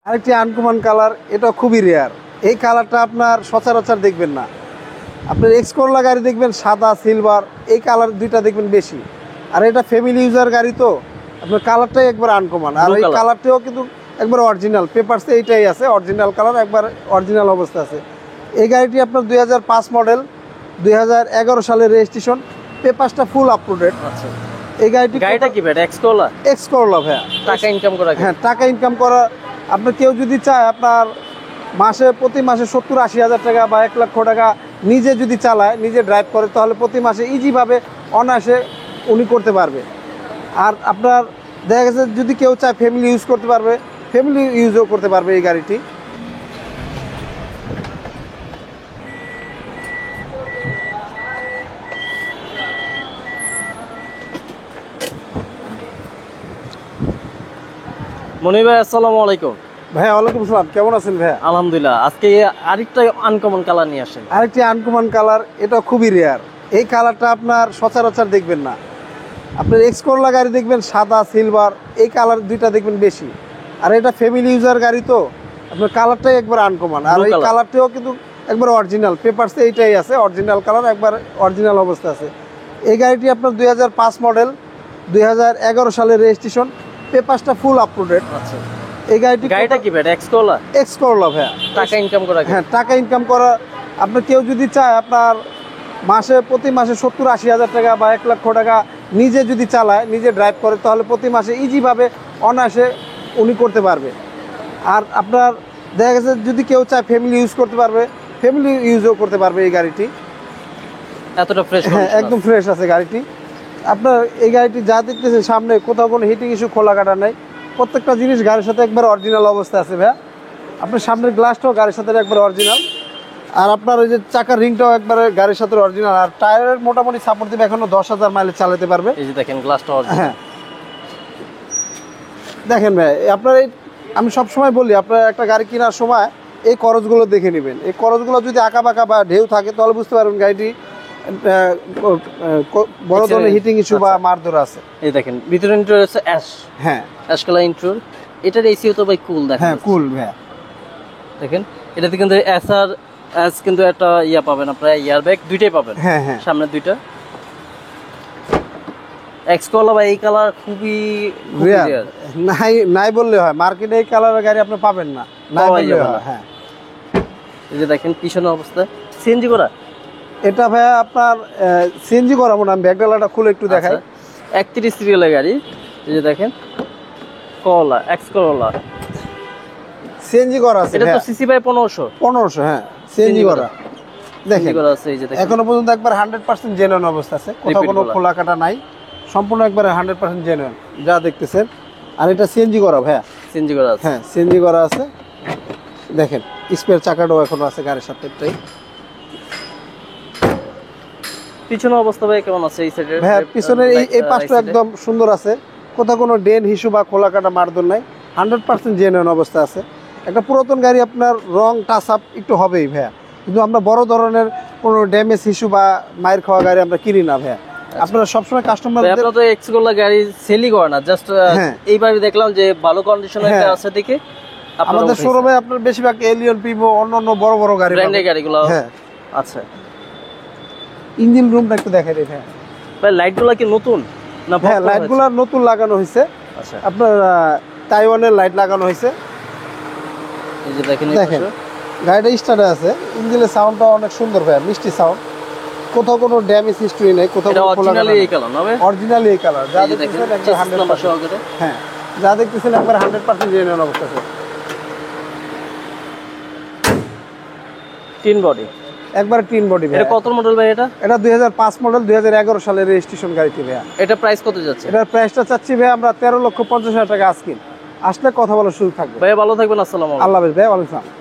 আরেকটি uncommon colour, এটা খুবই রেয়ার। এই কালারটা আপনার সচরাচর দেখবেন না। আপনার এক্স করলা গাড়ি দেখবেন সাদা সিলভার, এই কালার দুইটা দেখবেন বেশি। আর এটা ফ্যামিলি ইউজার গাড়ি, তো আপনার কালারটাই একবার আনকমন। আর এই কালারটিও কিন্তু একবার অরিজিনাল, পেপারসে এইটাই আছে অরিজিনাল কালার, একবার অরিজিনাল অবস্থা আছে। এই গাড়িটি আপনার 2005 মডেল, 2011 সালের রেজিস্ট্রেশন, পেপারসটা ফুল আপ টু ডেট। আচ্ছা, এই গাড়িটা কি ভাই? X Corolla. এক্স করলা ভাইয়া, টাকা ইনকাম করা? হ্যাঁ, টাকা ইনকাম করা। আপনার কেউ যদি চায় আপনার প্রতি মাসে 70-80 হাজার টাকা বা 1 লক্ষ টাকা নিজে যদি চালায়, নিজে ড্রাইভ করে, তাহলে প্রতি মাসে ইজিভাবে অনায়াসে উনি করতে পারবে। আর আপনার দেখা গেছে যদি কেউ চায় ফ্যামিলি ইউজ করতে পারবে, ফ্যামিলি ইউজও করতে পারবে এই গাড়িটি। মনির ভাই, আসসালামু আলাইকুম। ভাইয়া ওয়ালাইকুম আসসালাম, কেমন আছেন ভাইয়া? আলহামদুলিল্লাহ। আজকে আরেকটা আনকমন কালার নিয়ে আসেন। আরেকটি আনকমন কালার, এটা খুবই রেয়ার। এই কালারটা আপনার সচরাচর দেখবেন না। আপনার এক্স করলা গাড়ি দেখবেন সাদা সিলভার, এই কালার দুইটা দেখবেন বেশি। আর এটা ফ্যামিলি ইউজার গাড়ি, তো আপনার কালারটাই একবার আনকমন। আর এই কালারটিও কিন্তু একবার অরিজিনাল, পেপারসে এইটাই আছে অরিজিনাল কালার, একবার অরিজিনাল অবস্থা আছে। এই গাড়িটি আপনার 2005 মডেল, 2011 সালের রেজিস্ট্রেশন, পেপারসটা ফুল আপ টু ডেট। আচ্ছা, এই গাড়িটা কি ভাই? X Corolla. এক্স করলা ভাইয়া, টাকা ইনকাম করা? হ্যাঁ, টাকা ইনকাম করা। আপনার কেউ যদি চায় আপনার প্রতি মাসে 70-80 হাজার টাকা বা 1 লক্ষ টাকা নিজে যদি চালায়, নিজে ড্রাইভ করে, তাহলে প্রতি মাসে ইজিভাবে অনায়াসে উনি করতে পারবে। আর আপনার দেখা গেছে যদি কেউ চায় ফ্যামিলি ইউজ করতে পারবে, ফ্যামিলি ইউজও করতে পারবে এই গাড়িটি। এতটা ফ্রেশ? হ্যাঁ, একদম ফ্রেশ আছে গাড়িটি। আপনার এই গাড়িটি যা দেখতেছেন সামনে কোথাও কোনো হিটিং ইস্যু, খোলা কাটা নাই। প্রত্যেকটা জিনিস গাড়ির সাথে একবার অরিজিনাল অবস্থা আছে ভাইয়া। আপনার সামনের গ্লাসটাও গাড়ির সাথে একবার অরিজিনাল। আর আপনার ওই যে চাকার রিংটাও একবারে গাড়ির সাথে অরিজিনাল। আর টায়ারের মোটামুটি সাপোর্ট দিবে, এখনো 10,000 মাইলে চালাতে পারবে। এই যে দেখেন গ্লাসটা অরিজিনাল। হ্যাঁ, দেখেন ভাই, আপনার এই আমি সবসময় বলি, আপনার একটা গাড়ি কেনার সময় এই করজগুলো দেখে নেবেন। এই করজগুলো যদি আঁকা বাঁকা বা ঢেউ থাকে, তাহলে বুঝতে পারবেন গাড়িটি বড় ধরনের হিটিং ইস্যু বা মারধর আছে। এই দেখেন ভিতরে ইন্টেরিয়র আছে অ্যাশ। হ্যাঁ, অ্যাশ কালার ইন্টেরিয়র। এটার এসিও তো ভাই কুল দেখেন। হ্যাঁ, কুল ভাইয়া। দেখেন এটাতে কিন্তু এসআর এস কিন্তু একটা ইয়া পাবেন, আপনারা এয়ার ব্যাগ দুইটাই পাবেন। হ্যাঁ, হ্যাঁ, সামনে দুইটা। এক্স করলা ভাই এই কালার খুবই রেয়ার, নাই বললে হয়। মার্কেটে এই কালারের গাড়ি আপনি পাবেন না, নাই বললে হয়। হ্যাঁ, এই যে দেখেন পিছনের অবস্থা সিএনজি করা। এটা ভাইয়া আপনার সিএনজি করা মনে হয়। আমি ব্যাকডালাটা খুলে একটু দেখাই। 31 সিরিয়ালের গাড়ি। এই যে দেখেন করলা, এক্স করলা সিএনজি করা আছে। এটা তো সিসি ভাই 1500। হ্যাঁ, সিএনজি করা। দেখেন করা আছে। এই যে দেখেন এখনো পর্যন্ত একবার 100% জেনুইন অবস্থা আছে, কোথাও কোনো খোলা কাটা নাই, সম্পূর্ণ একবারে 100% জেনুইন যা দেখতেছেন। আর এটা সিএনজি করা ভাইয়া। সিএনজি করা আছে। হ্যাঁ, সিএনজি করা আছে। দেখেন স্পেয়ার চাকাটাও এখনো আছে গাড়ির সাথে। পিছনের অবস্থা ভাই কেমন আছে এই সাইডের? হ্যাঁ, পিছনের এই পাশটা একদম সুন্দর আছে, কোথাও কোনো ডেন হিসু বা খোলা কাটা মারধর নাই, 100% জেনুইন অবস্থা আছে। একটা পুরাতন গাড়ি আপনার রং টাচ আপ একটু হবেই ভাইয়া, কিন্তু আমরা বড় ধরনের কোনো ড্যামেজ ইস্যু বা মায়ের খাওয়া গাড়ি আমরা কিনি না ভাইয়া। আপনারা সবসময় কাস্টমার, আপনারা তো এক্স করলা গাড়ি সেলই করে না, জাস্ট এইবারে দেখলাম যে ভালো কন্ডিশনের আছে দেখে আমাদের শোরুমে আপনার বেশিরভাগ এলিয়ন, পিভো, অন্য বড় বড় গাড়ি, ব্র্যান্ডের গাড়িগুলো। হ্যাঁ, আচ্ছা, ইঞ্জিন রুমটা একটু দেখাই দিই ভাইয়া। ভাই লাইটগুলো কি নতুন না? হ্যাঁ, লাইটগুলো নতুন লাগানো হয়েছে। আচ্ছা, আপনার তাইওয়ানের লাইট লাগানো হয়েছে। এই যে দেখেন গাড়িটা স্টার্টে আছে, ইঞ্জিনের সাউন্ডটা অনেক সুন্দর ভাইয়া, মিষ্টি সাউন্ড, কোথাও কোনো ড্যামেজ হিস্টরি নেই, কোথাও অরিজিনালি এই কালার না ভাই? অরিজিনালি এই কালার যা দেখতেছেন একবার 100%। হ্যাঁ, যা দেখতেছেন একবার 100% জেনুইন অবস্থা আছে। তিন বডি, একবার টিন বডি ভাই। এটা কত মডেল ভাই? এটা 2005 মডেল, 2011 সালের রেজিস্ট্রেশন গাড়িটি ভাইয়া। এটা প্রাইস কত যাচ্ছে? এটার প্রাইসটা চাচ্ছি ভাই আমরা 13,50,000 টাকা আজকে। আসলে কথা বলার সুযোগ থাকবে ভাই। ভালো থাকবেন, আসসালামু আলাইকুম। আল্লাহ হাফেজ ভাই, ওয়ালাইকুম আসসালাম।